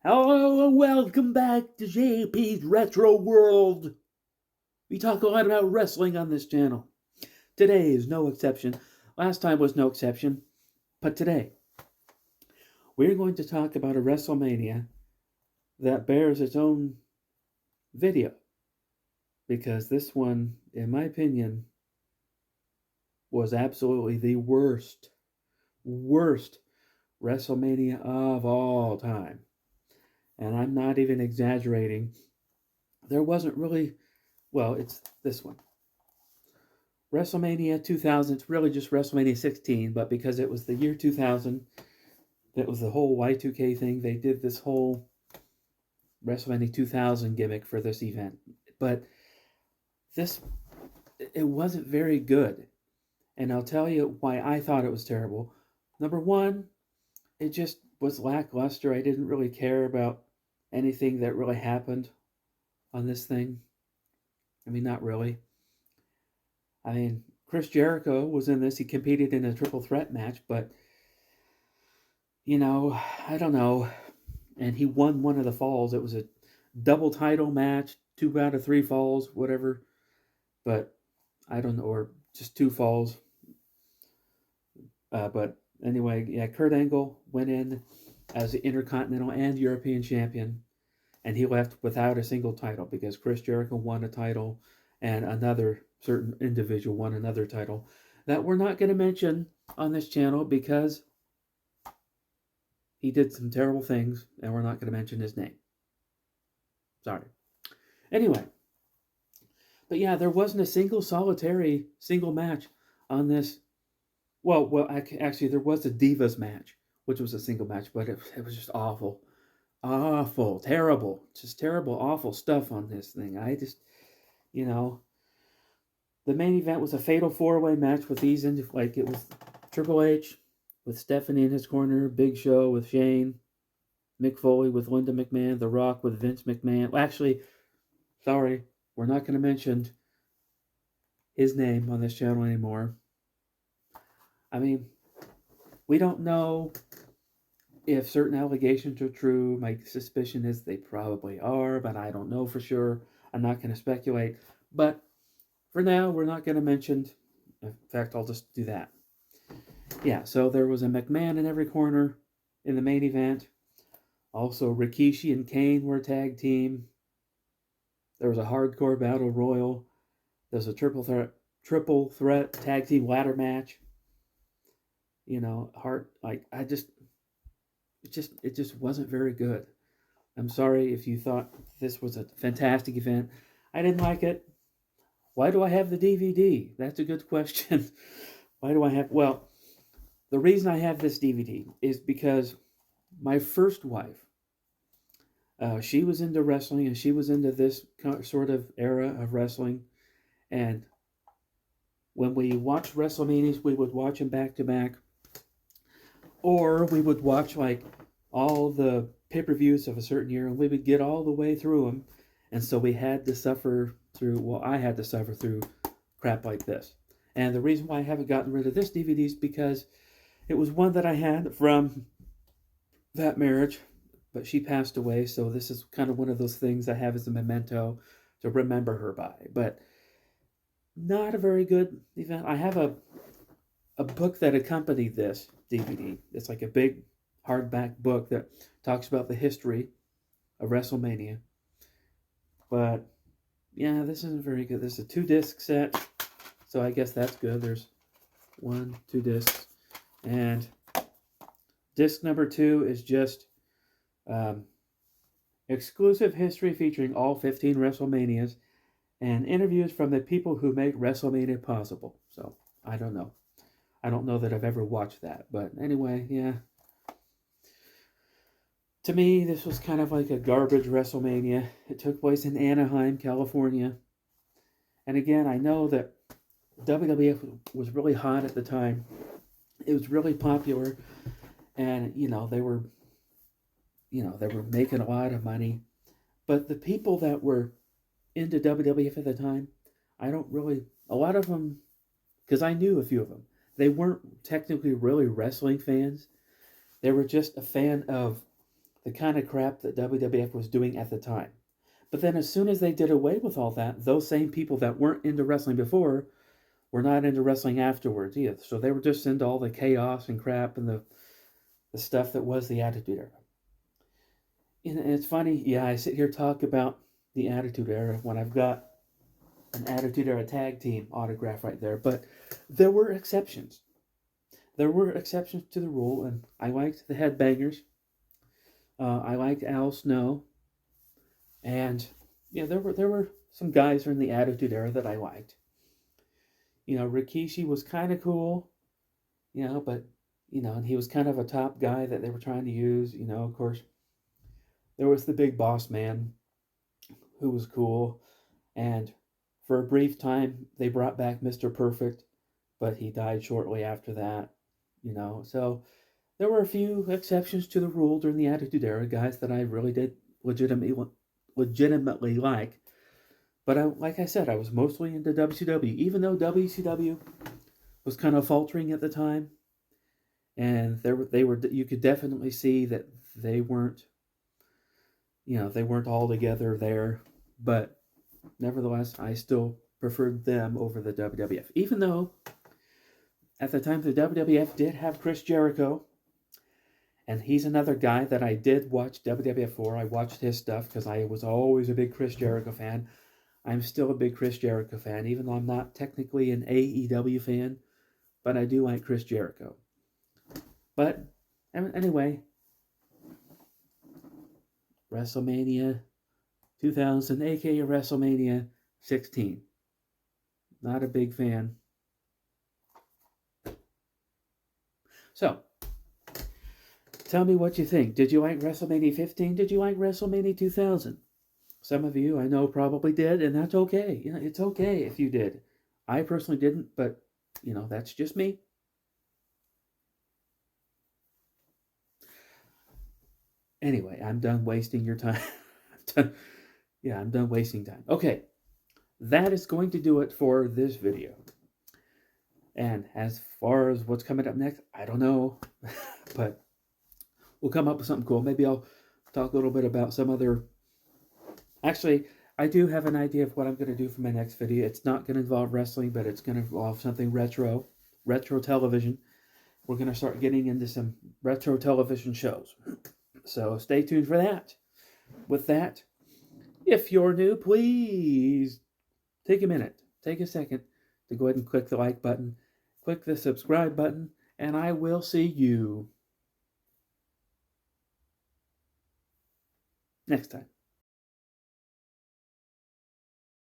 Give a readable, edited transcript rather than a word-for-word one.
Hello and welcome back to J.P.'s Retro World. We talk a lot about wrestling on this channel. Today is no exception. Last time was no exception. But today, we're going to talk about a WrestleMania that bears its own video. Because this one, in my opinion, was absolutely the worst WrestleMania of all time. And I'm not even exaggerating. There wasn't really, well, it's this one. WrestleMania 2000, it's really just WrestleMania 16, but because it was the year 2000, that was the whole Y2K thing, they did this whole WrestleMania 2000 gimmick for this event. But this, it wasn't very good. And I'll tell you why I thought it was terrible. Number one, it just was lackluster. I didn't really care about anything that really happened on this thing. I mean, not really. I mean, Chris Jericho was in this. He competed in a triple threat match, but I don't know. And he won one of the falls. It was a double title match, 2 out of 3 falls, whatever. But I don't know, or just 2 falls. But anyway, yeah, Kurt Angle went in as the Intercontinental and European champion, and he left without a single title because Chris Jericho won a title and another certain individual won another title that we're not going to mention on this channel because he did some terrible things and we're not going to mention his name. Sorry. Anyway, but yeah, there wasn't a single match on this. Well, actually, there was a Divas match, which was a single match, but it was just awful. Awful, terrible, just terrible, awful stuff on this thing. I just, you know, the main event was a fatal 4-way match with these, like it was Triple H with Stephanie in his corner, Big Show with Shane, Mick Foley with Linda McMahon, The Rock with Vince McMahon. Well, actually, sorry, we're not going to mention his name on this channel anymore. I mean, we don't know if certain allegations are true. My suspicion is they probably are, but I don't know for sure. I'm not going to speculate. But for now, we're not going to mention. In fact, I'll just do that. Yeah, so there was a McMahon in every corner in the main event. Also, Rikishi and Kane were a tag team. There was a hardcore battle royal. There was a triple threat tag team ladder match. It just wasn't very good. I'm sorry if you thought this was a fantastic event. I didn't like it. Why do I have the DVD? That's a good question. Why do I have? Well, the reason I have this DVD is because my first wife, she was into wrestling and she was into this sort of era of wrestling. And when we watched WrestleManias, we would watch them back to back. Or we would watch like all the pay-per-views of a certain year and we would get all the way through them. And so we had to suffer through, well, I had to suffer through crap like this. And the reason why I haven't gotten rid of this DVD is because it was one that I had from that marriage, but she passed away. So this is kind of one of those things I have as a memento to remember her by. But not a very good event. I have a book that accompanied this DVD. It's like a big hardback book that talks about the history of WrestleMania. But yeah, this isn't very good. This is a 2-disc set, so I guess that's good. There's 2 discs, and disc number 2 is just exclusive history featuring all 15 WrestleManias and interviews from the people who make WrestleMania possible. So I don't know. I don't know that I've ever watched that, but anyway, yeah. To me, this was kind of like a garbage WrestleMania. It took place in Anaheim, California. And again, I know that WWF was really hot at the time. It was really popular, and they were making a lot of money. But the people that were into WWF at the time, a lot of them, because I knew a few of them, they weren't technically really wrestling fans. They were just a fan of the kind of crap that WWF was doing at the time. But then as soon as they did away with all that, those same people that weren't into wrestling before were not into wrestling afterwards either. So they were just into all the chaos and crap and the stuff that was the Attitude Era. And it's funny, yeah, I sit here talk about the Attitude Era when I've got an Attitude Era tag team autograph right there. But there were exceptions. There were exceptions to the rule, and I liked the Headbangers. I liked Al Snow, and yeah, there were some guys from the Attitude Era that I liked. Rikishi was kind of cool, but and he was kind of a top guy that they were trying to use. Of course, there was the Big Boss Man, who was cool, and for a brief time they brought back Mr. Perfect, but he died shortly after that. So there were a few exceptions to the rule during the Attitude Era, guys that I really did legitimately like. But like I said, I was mostly into WCW, even though WCW was kind of faltering at the time, and you could definitely see that they weren't all together there. But nevertheless, I still preferred them over the WWF, even though at the time the WWF did have Chris Jericho. And he's another guy that I did watch WWF for. I watched his stuff because I was always a big Chris Jericho fan. I'm still a big Chris Jericho fan, even though I'm not technically an AEW fan. But I do like Chris Jericho. But anyway, WrestleMania 2000, aka WrestleMania 16. Not a big fan. So, tell me what you think. Did you like WrestleMania 15? Did you like WrestleMania 2000? Some of you I know probably did, and that's okay. It's okay if you did. I personally didn't, but that's just me. Anyway, I'm done wasting your time. I'm done wasting time. Okay, that is going to do it for this video. And as far as what's coming up next, I don't know, but we'll come up with something cool. Maybe I'll talk a little bit about some other... Actually, I do have an idea of what I'm going to do for my next video. It's not going to involve wrestling, but it's going to involve something retro television. We're going to start getting into some retro television shows. So stay tuned for that. With that, if you're new, please take a second to go ahead and click the like button, click the subscribe button, and I will see you next time.